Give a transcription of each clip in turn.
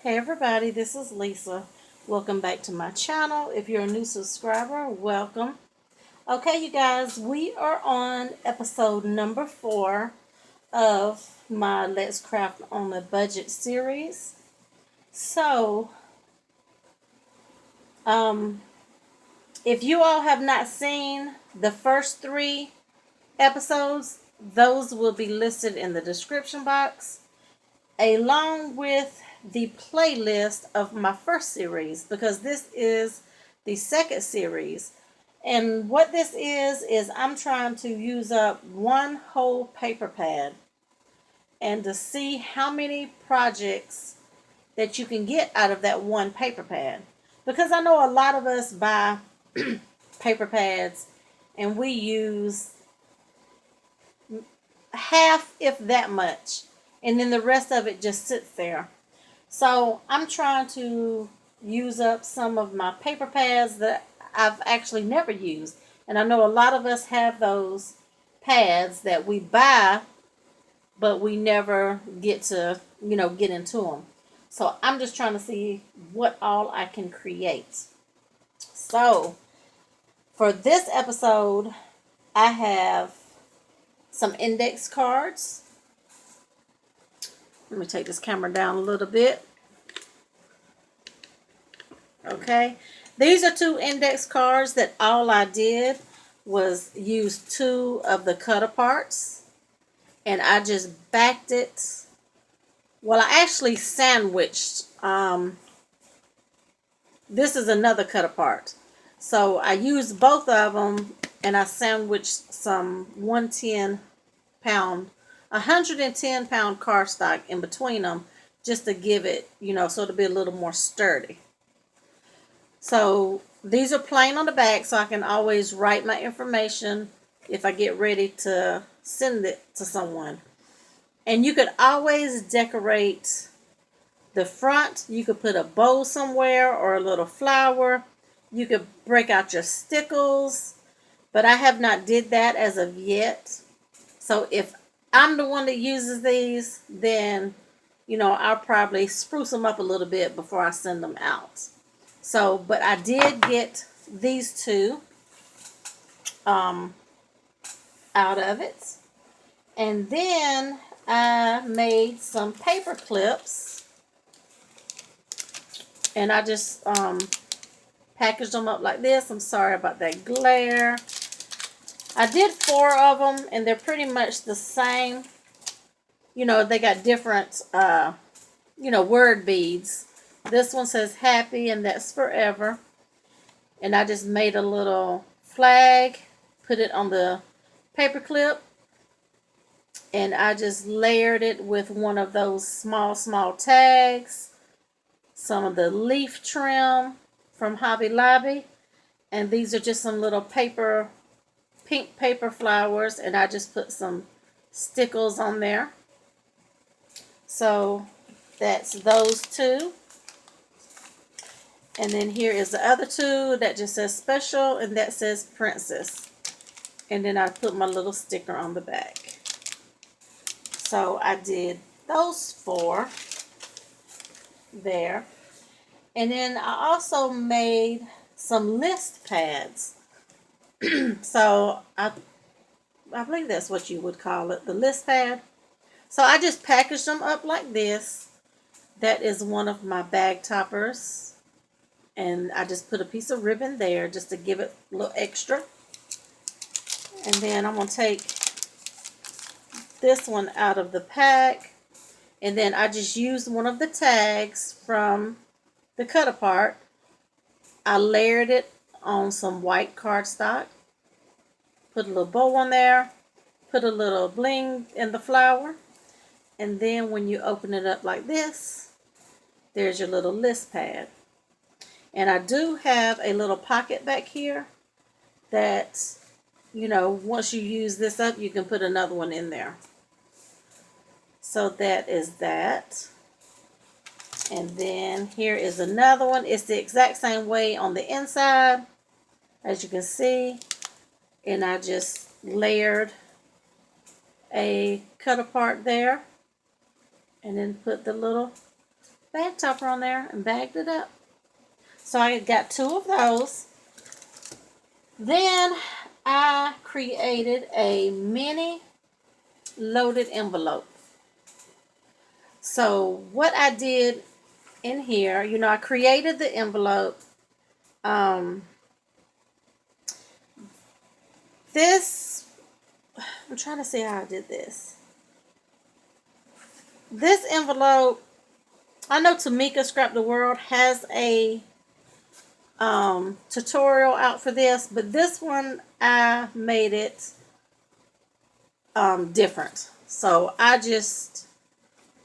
Hey everybody, this is Lisa. Welcome back to my channel. If you're a new subscriber, welcome. Okay, you guys, we are on episode number 4 of my Let's Craft on a Budget series. So, if you all have not seen the first 3 episodes, those will be listed in the description box, along with the playlist of my first series, because this is the second series. And what this is I'm trying to use up one whole paper pad and to see how many projects that you can get out of that one paper pad. Because I know a lot of us buy paper pads and we use half, if that much, and then the rest of it just sits there. So I'm trying to use up some of my paper pads that I've actually never used. And I know a lot of us have those pads that we buy, but we never get to, get into them. So I'm just trying to see what all I can create. So for this episode, I have some index cards. Let me take this camera down a little bit. Okay, these are 2 index cards that all I did was use 2 of the cut aparts, and I just backed it. Well, I actually sandwiched. This is another cut apart, so I used both of them, and I sandwiched some 110 pound cardstock in between them, just to give it, so it'll be a little more sturdy. So these are plain on the back, so I can always write my information if I get ready to send it to someone. And you could always decorate the front. You could put a bow somewhere or a little flower. You could break out your stickles, but I have not did that as of yet. So if I'm the one that uses these, then, I'll probably spruce them up a little bit before I send them out. So, but I did get these 2 out of it. And then I made some paper clips. And I just packaged them up like this. I'm sorry about that glare. I did 4 of them, and they're pretty much the same. They got different, word beads. This one says happy, and that's forever. And I just made a little flag, put it on the paper clip, and I just layered it with one of those small tags, some of the leaf trim from Hobby Lobby, and these are just some little pink paper flowers, and I just put some stickles on there. So that's those 2. And then here is the other 2 that just says special, and that says princess. And then I put my little sticker on the back. So I did those 4 there. And then I also made some list pads. So I believe that's what you would call it, the list pad. So I just packaged them up like this. That is one of my bag toppers. And I just put a piece of ribbon there just to give it a little extra. And then I'm going to take this one out of the pack. And then I just used one of the tags from the cut apart. I layered it on some white cardstock. Put a little bow on there. Put a little bling in the flower. And then when you open it up like this, there's your little list pad. And I do have a little pocket back here that, once you use this up, you can put another one in there. So that is that. And then here is another one. It's the exact same way on the inside, as you can see. And I just layered a cut apart there. And then put the little bag topper on there and bagged it up. So I got 2 of those. Then I created a mini loaded envelope. So what I did in here, I created the envelope. This, I'm trying to see how I did this. This envelope, I know Tamika Scrap the World has a tutorial out for this, but this one I made it different. So I just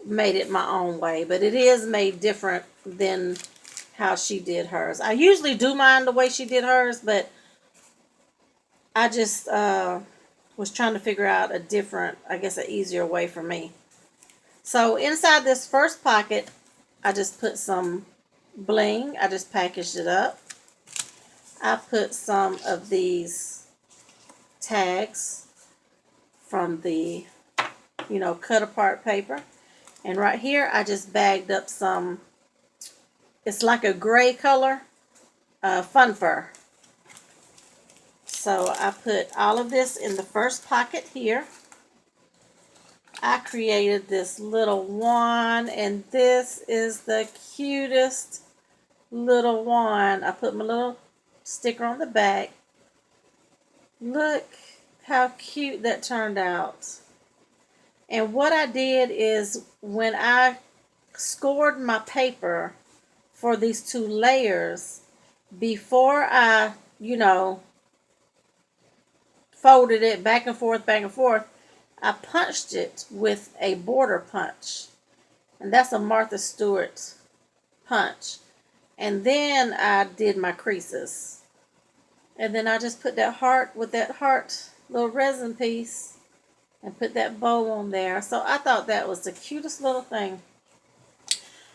made it my own way, but it is made different than how she did hers. I usually do mine the way she did hers, but I just was trying to figure out a different, I guess an easier way for me. So inside this first pocket, I just put some bling. I just packaged it up. I put some of these tags from the, cut apart paper. And right here, I just bagged up some, it's like a gray color, fun fur. So I put all of this in the first pocket here. I created this little wand, and this is the cutest little wand. I put my little sticker on the back. Look how cute that turned out. And what I did is when I scored my paper for these 2 layers, before I, folded it back and forth, I punched it with a border punch. And that's a Martha Stewart punch. And then I did my creases. And then I just put that heart with that heart little resin piece and put that bow on there. So I thought that was the cutest little thing.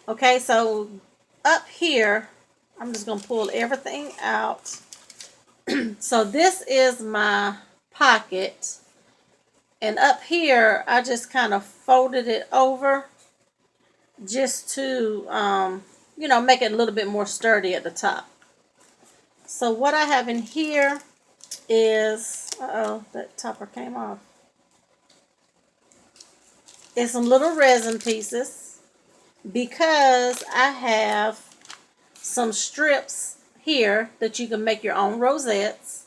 Okay, so up here, I'm just going to pull everything out. So this is my pocket. And up here, I just kind of folded it over just to, make it a little bit more sturdy at the top. So what I have in here is, that topper came off. It's some little resin pieces because I have some strips here that you can make your own rosettes.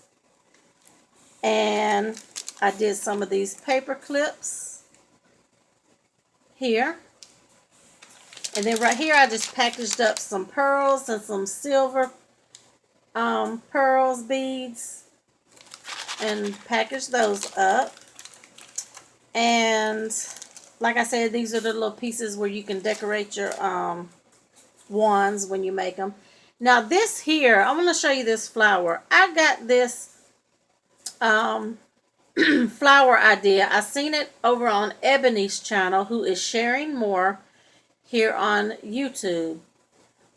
And I did some of these paper clips here. And then right here I just packaged up some pearls and some silver pearls beads and packaged those up. And like I said, these are the little pieces where you can decorate your wands when you make them. Now this here, I'm going to show you this flower. I got this flower idea. I seen it over on Ebony's channel, who is sharing more here on YouTube.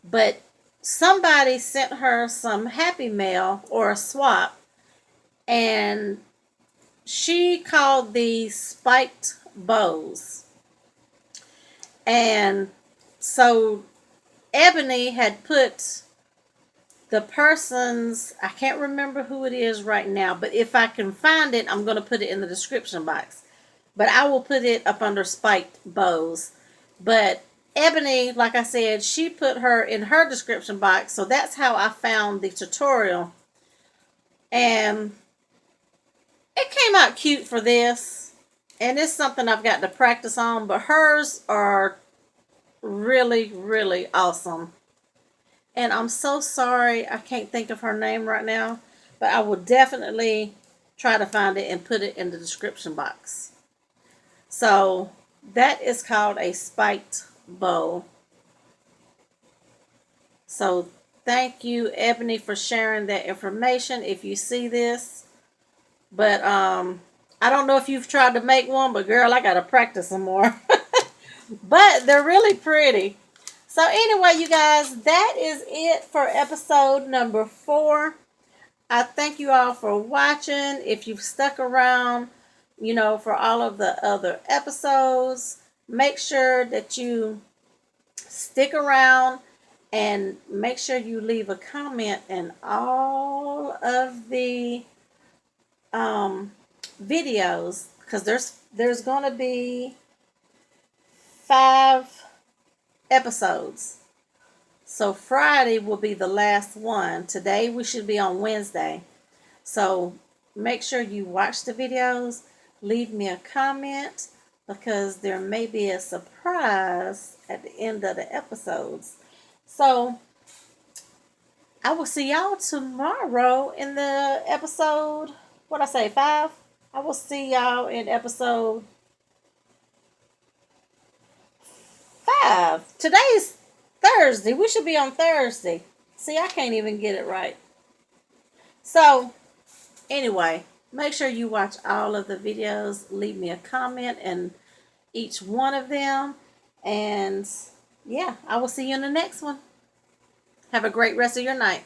But somebody sent her some Happy Mail or a swap, and she called these spiked bows. And so Ebony had put the person's, I can't remember who it is right now, but if I can find it, I'm going to put it in the description box. But I will put it up under spiked bows. But Ebony, like I said, she put her in her description box. So that's how I found the tutorial. And it came out cute for this. And it's something I've got to practice on. But hers are really, really awesome. And I'm so sorry I can't think of her name right now. But I will definitely try to find it and put it in the description box. So that is called a spiked bow. So thank you, Ebony, for sharing that information if you see this. But I don't know if you've tried to make one, but girl, I got to practice some more. But they're really pretty. So anyway, you guys, that is it for episode number 4. I thank you all for watching. If you've stuck around, for all of the other episodes, make sure that you stick around and make sure you leave a comment in all of the videos, because there's going to be 5 episodes. So Friday will be the last one. Today we should be on Wednesday. So make sure you watch the videos, leave me a comment, because there may be a surprise at the end of the episodes. So I will see y'all tomorrow in the episode, what I say, 5? I will see y'all in episode 5. Today's Thursday. We should be on Thursday. See, I can't even get it right. So, anyway, make sure you watch all of the videos. Leave me a comment in each one of them. And yeah, I will see you in the next one. Have a great rest of your night.